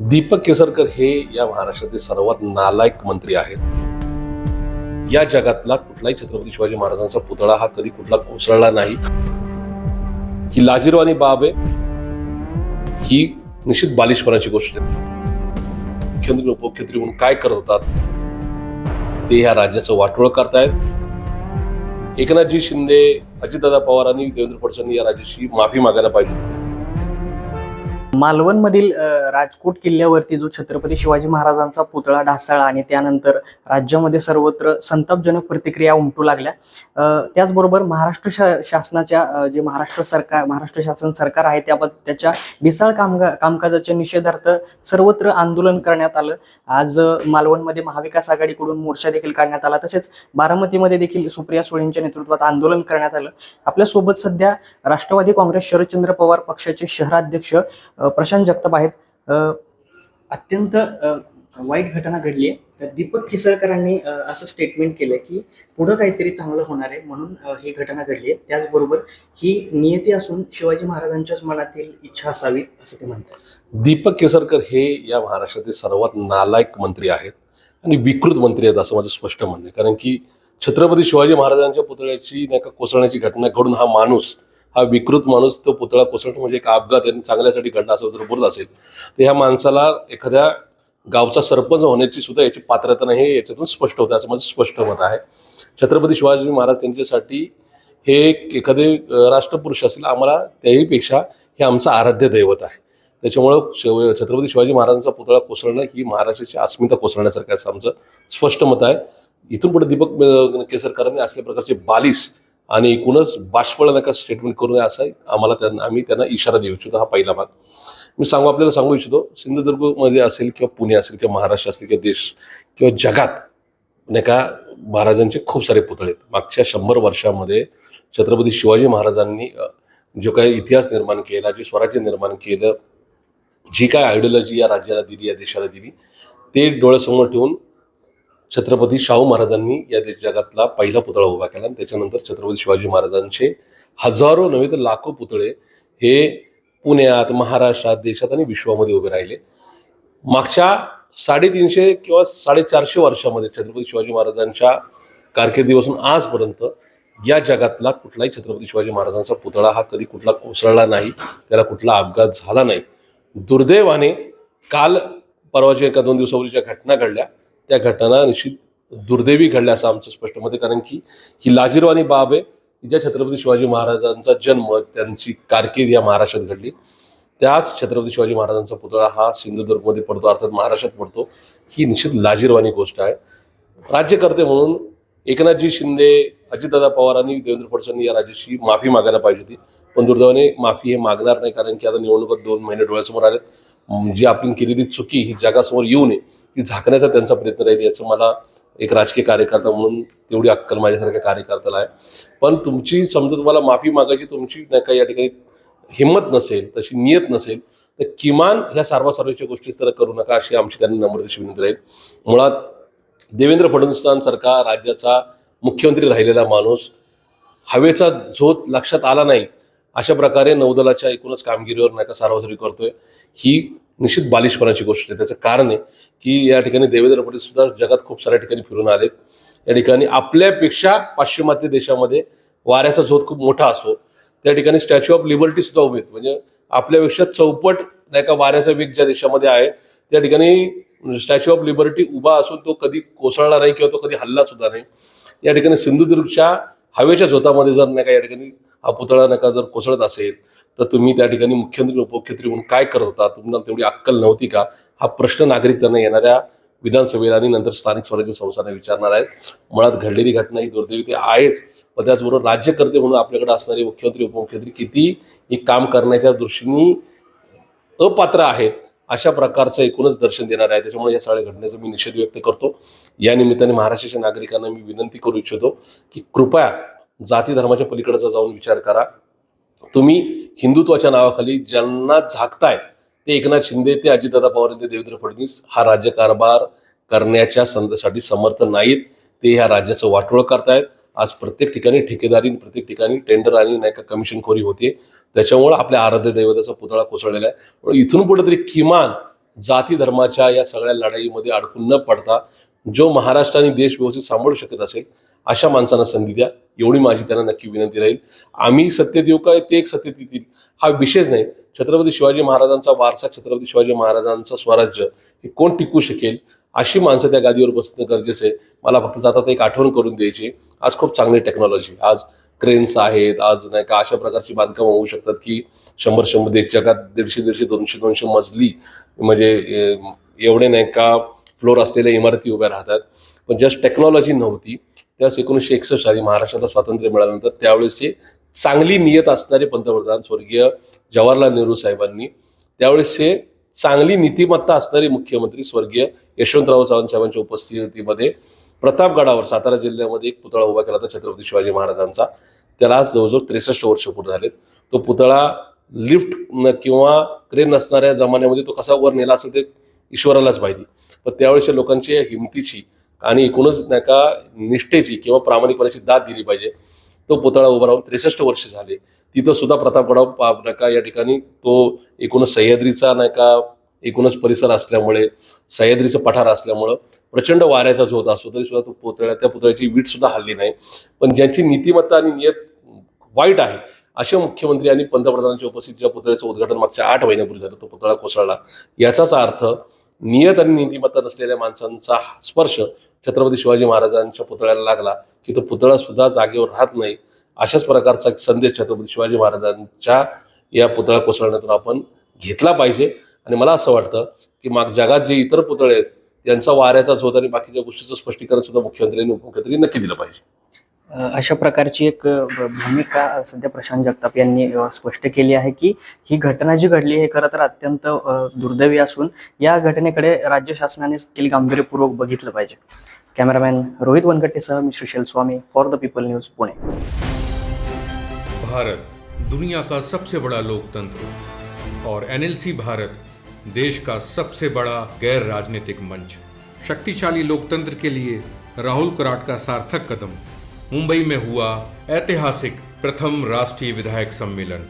दीपक केसरकर हे या महाराष्ट्रातील सर्वात नालायक मंत्री आहेत. या जगातला कुठलाही छत्रपती शिवाजी महाराजांचा पुतळा हा कधी कुठला कोसळला नाही. ही लाजिरवाणी बाब आहे. ही निश्चित बालिशपणाची गोष्ट आहे. मुख्यमंत्री उपमुख्यमंत्री म्हणून काय करत होतात ते ह्या राज्याचं वाटोळं करतायत. एकनाथजी शिंदे, अजितदादा पवार आणि देवेंद्र फडणवीस या राज्याची माफी मागायला पाहिजे. मालवणमधील राजकोट किल्ल्यावरती जो छत्रपती शिवाजी महाराजांचा पुतळा ढासळला आणि त्यानंतर राज्यामध्ये सर्वत्र संतापजनक प्रतिक्रिया उमटू लागल्या. त्याचबरोबर महाराष्ट्र शासनाच्या जे महाराष्ट्र शासन सरकार आहे त्याच्या ढिसाळ कामकाजाच्या निषेधार्थ सर्वत्र आंदोलन करण्यात आलं. आज मालवणमध्ये महाविकास आघाडीकडून मोर्चा देखील काढण्यात आला. तसेच बारामतीमध्ये देखील सुप्रिया सुळेंच्या नेतृत्वात आंदोलन करण्यात आलं. आपल्यासोबत सध्या राष्ट्रवादी काँग्रेस शरदचंद्र पवार पक्षाचे शहराध्यक्ष प्रशांत जगताप आहेत. अत्यंत वाईट घटना घडली आहे. तर दीपक केसरकरांनी असं स्टेटमेंट केलं की पुढं काहीतरी चांगलं होणार आहे म्हणून ही घटना घडली आहे. त्याचबरोबर ही नियती असून शिवाजी महाराजांच्याच मनातील इच्छा असावी असं ते म्हणतात. दीपक केसरकर हे या महाराष्ट्रातील सर्वात नालायक मंत्री आहेत आणि विकृत मंत्री आहेत असं माझं स्पष्ट म्हणणं आहे. कारण की छत्रपती शिवाजी महाराजांच्या पुतळ्याची नाही का कोसळण्याची घटना घडून हा विकृत माणूस तो पुतळा कोसळणं म्हणजे एक अपघात आणि चांगल्यासाठी घडणं असं जर बोलत असेल तर ह्या माणसाला एखाद्या गावचा सरपंच होण्याची सुद्धा याची पात्रता नाही हे याच्यातून स्पष्ट होतं असं माझं स्पष्ट मत आहे. छत्रपती शिवाजी महाराज त्यांच्यासाठी हे एखादे राष्ट्रपुरुष असेल, आम्हाला त्याहीपेक्षा हे आमचं आराध्य दैवत आहे. त्याच्यामुळं छत्रपती शिवाजी महाराजांचा पुतळा कोसळणं ही महाराष्ट्राची अस्मिता कोसळण्यासारखं असं आमचं स्पष्ट मत आहे. इथून पुढे दीपक केसरकरांनी असल्या प्रकारचे बालिश आणि एकूणच बाष्पळ नका स्टेटमेंट करू नये असं आम्ही त्यांना इशारा देऊ इच्छितो. हा पहिला भाग मी आपल्याला सांगू इच्छितो. सिंधुदुर्गमध्ये असेल किंवा पुणे असेल किंवा महाराष्ट्र असेल किंवा देश किंवा जगात नाही का महाराजांचे खूप सारे पुतळे आहेत. मागच्या 100 वर्षामध्ये छत्रपती शिवाजी महाराजांनी जो काही इतिहास निर्माण केला, जे स्वराज्य निर्माण केलं, जी काय आयडिओलॉजी या राज्याला दिली, या देशाला दिली, ते डोळ्यासमोर ठेवून छत्रपती शाहू महाराजांनी या जगातला पहिला पुतळा उभा केला. आणि त्याच्यानंतर छत्रपती शिवाजी महाराजांचे हजारो नव्हे तर लाखो पुतळे हे पुण्यात, महाराष्ट्रात, देशात आणि विश्वामध्ये उभे राहिले. मागच्या 350 किंवा 450 वर्षामध्ये छत्रपती शिवाजी महाराजांच्या कारकिर्दीपासून आजपर्यंत या जगातला कुठलाही छत्रपती शिवाजी महाराजांचा पुतळा हा कधी कुठला कोसळला नाही, त्याला कुठला अपघात झाला नाही. दुर्दैवाने काल परवाच्या 1-2 दिवसापूर्वी ज्या घटना घडल्या त्या घटना निश्चित दुर्दैवी घडल्या असं आमचं स्पष्ट मत आहे. कारण की ही लाजिरवाणी बाब आहे की ज्या छत्रपती शिवाजी महाराजांचा जन्म, त्यांची कारकीर्द या महाराष्ट्रात घडली, त्याच छत्रपती शिवाजी महाराजांचा पुतळा हा सिंधुदुर्गमध्ये पडतो, अर्थात महाराष्ट्रात पडतो. ही निश्चित लाजिरवाणी गोष्ट आहे. राज्यकर्ते म्हणून एकनाथजी शिंदे, अजितदादा पवार आणि देवेंद्र फडणवीस या राज्याची माफी मागायला पाहिजे होती. पण दुर्दैवाने माफी हे मागणार नाही. कारण की आता निवडणुकात 2 महिने डोळ्यासमोर आलेत. जी आपण केलेली चुकी ही जगासमोर येऊ नये ती झाकण्याचा त्यांचा प्रयत्न राहील. याचं मला एक राजकीय कार्यकर्ता म्हणून तेवढी अक्कल माझ्यासारख्या कार्यकर्त्याला आहे. पण तुमची समजा तुम्हाला माफी मागायची तुमची नाही का या ठिकाणी हिंमत नसेल, तशी नियत नसेल, तर किमान ह्या सर्वच्या गोष्टीच तर करू नका अशी आमची त्यांना नम्रतेची विनंती राहील. मुळात देवेंद्र फडणवीसांसारखा राज्याचा मुख्यमंत्री राहिलेला माणूस हवेचा झोत लक्षात आला नाही अशा प्रकारे नौदलाच्या एकूणच कामगिरीवर नाही का सार्वजनिक करतोय, ही निश्चित बालिशपणाची गोष्ट आहे. त्याचं कारण आहे की या ठिकाणी देवेंद्र फडणवीस सुद्धा जगात खूप साऱ्या ठिकाणी फिरून आलेत. या ठिकाणी आपल्यापेक्षा पाश्चिमात्य देशामध्ये वाऱ्याचा झोत खूप मोठा असतो. त्या ठिकाणी स्टॅच्यू ऑफ लिबर्टी सुद्धा उभे आहेत. म्हणजे आपल्यापेक्षा चौपट नाही का वाऱ्याचा वेग ज्या देशामध्ये आहे त्या ठिकाणी स्टॅच्यू ऑफ लिबर्टी उभा असून तो कधी कोसळला नाही किंवा तो कधी हल्ला सुद्धा नाही. या ठिकाणी सिंधुदुर्गच्या हवेच्या झोतामध्ये जर नाही का या ठिकाणी हा पुतळा नका जर कोसळत असेल तर तुम्ही त्या ठिकाणी मुख्यमंत्री उपमुख्यमंत्री म्हणून काय करत होता, तुम्हाला तेवढी अक्कल नव्हती का, हा प्रश्न नागरिक त्यांना येणाऱ्या विधानसभेला आणि नंतर स्थानिक स्वराज्य संस्थांना विचारणार आहेत. मुळात घडलेली घटना ही दुर्दैवी ती आहेच, पण त्याचबरोबर राज्यकर्ते म्हणून आपल्याकडे असणारे मुख्यमंत्री उपमुख्यमंत्री किती हे काम करण्याच्या दृष्टीने अपात्र आहेत अशा प्रकारचं एकूणच दर्शन देणार आहे. त्याच्यामुळे या सगळ्या घटनेचा मी निषेध व्यक्त करतो. या निमित्ताने महाराष्ट्राच्या नागरिकांना मी विनंती करू इच्छितो की कृपया जाती धर्माच्या पलीकडचा जाऊन विचार करा. तुम्ही हिंदुत्वाच्या नावाखाली ज्यांना झाकताय ते एकनाथ शिंदे, ते अजितदादा पवार, ते देवेंद्र फडणवीस हा राज्यकारभार करण्याच्या संधीसाठी समर्थ नाहीत. ते ह्या राज्याचं वाटोळं करतायत. आज प्रत्येक ठिकाणी ठेकेदारी, प्रत्येक ठिकाणी टेंडर आणि नाही का कमिशनखोरी होते. त्याच्यामुळे आपल्या आराध्य दैवताचा पुतळा कोसळलेला आहे. इथून पुढे तरी किमान जाती धर्माच्या या सगळ्या लढाईमध्ये अडकून न पडता जो महाराष्ट्र आणि देश व्यवस्थित सांभाळू शकत असेल अशा माणसांना संधी द्या, एवढी माझी त्यांना नक्की विनंती राहील. आम्ही सत्तेत येऊ काय ते एक सत्तेत येतील हा विषयच नाही. छत्रपती शिवाजी महाराजांचा वारसा, छत्रपती शिवाजी महाराजांचं स्वराज्य हे कोण टिकू शकेल अशी माणसं त्या गादीवर बसणं गरजेचं आहे. मला फक्त जातात एक आठवण करून द्यायची, आज खूप चांगली टेक्नॉलॉजी, आज क्रेन्स आहेत, आज नाही का अशा प्रकारची बांधकामं होऊ शकतात की 100 देश जगात 150 200 मजली म्हणजे एवढे नाही का फ्लोर असलेल्या इमारती उभ्या राहतात. पण जस्ट टेक्नॉलॉजी नव्हती. त्यास 1961 साली महाराष्ट्राला स्वातंत्र्य मिळाल्यानंतर त्यावेळेसचे चांगली नियत असणारे पंतप्रधान स्वर्गीय जवाहरलाल नेहरू साहेबांनी, त्यावेळेसचे चांगली नीतिमत्ता असणारे मुख्यमंत्री स्वर्गीय यशवंतराव चव्हाण साहेबांच्या उपस्थितीमध्ये प्रतापगडावर सातारा जिल्ह्यामध्ये एक पुतळा उभा केला होता छत्रपती शिवाजी महाराजांचा. त्याला आज जवळजवळ 63 वर्ष पूर्ण झालेत. तो पुतळा लिफ्ट किंवा क्रेन नसणाऱ्या जमान्यामध्ये तो कसा वर नेला असेल ते ईश्वरालाच माहिती. पण त्यावेळेसच्या लोकांची हिमतीची आणि एकूणच नाही का निष्ठेची किंवा प्रामाणिकपणाची दाद दिली पाहिजे. तो पुतळा उभा राहून 63 वर्ष झाले. तिथं सुद्धा प्रतापगडावर नाही का या ठिकाणी तो एकूणच सह्याद्रीचा नाही का एकूणच परिसर असल्यामुळे, सह्याद्रीचं पठार असल्यामुळं प्रचंड वाऱ्याचा झोत असतो तरी सुद्धा तो त्या पुतळ्याची वीट सुद्धा हल्ली नाही. पण ज्यांची नीतिमत्ता आणि नियत वाईट आहे असे मुख्यमंत्री आणि पंतप्रधानांच्या उपस्थित ज्या पुतळ्याचं उद्घाटन मागच्या 8 महिन्यापूर्वी झालं, तो पुतळा कोसळला. याचाच अर्थ नियत आणि नीतिमत्ता नसलेल्या माणसांचा स्पर्श छत्रपती शिवाजी महाराजांच्या पुतळ्याला लागला की तो पुतळा सुद्धा जागेवर राहत नाही. अशाच प्रकारचा संदेश छत्रपती शिवाजी महाराजांच्या या पुतळा कोसळण्यातून आपण घेतला पाहिजे. आणि मला असं वाटतं की जगात जे इतर पुतळे आहेत त्यांचा वाऱ्याचा झोत आणि बाकीच्या गोष्टीचं स्पष्टीकरण सुद्धा मुख्यमंत्र्यांनी उपमुख्यमंत्र्यांनी नक्की दिलं पाहिजे. अशा प्रकारची एक भूमिका सध्या प्रशांत जगताप यांनी स्पष्ट केली आहे की ही घटना जी घडली हे खरं तर अत्यंत दुर्दैवी असून या घटनेकडे राज्य शासनाने देखील गांभीर्यपूर्वक बघितलं पाहिजे. कॅमेरामॅन रोहित वनकटेसह मी Shrishail Swami for the people news Pune. Bharat दुनिया का सबसे बड़ा लोकतंत्र और NLC भारत देश का सबसे बड़ा गैर राजनीतिक मंच. शक्तिशाली लोकतंत्र के लिए राहुल कराट का सार्थक कदम. मुंबई में हुआ ऐतिहासिक प्रथम राष्ट्रीय विधायक सम्मेलन.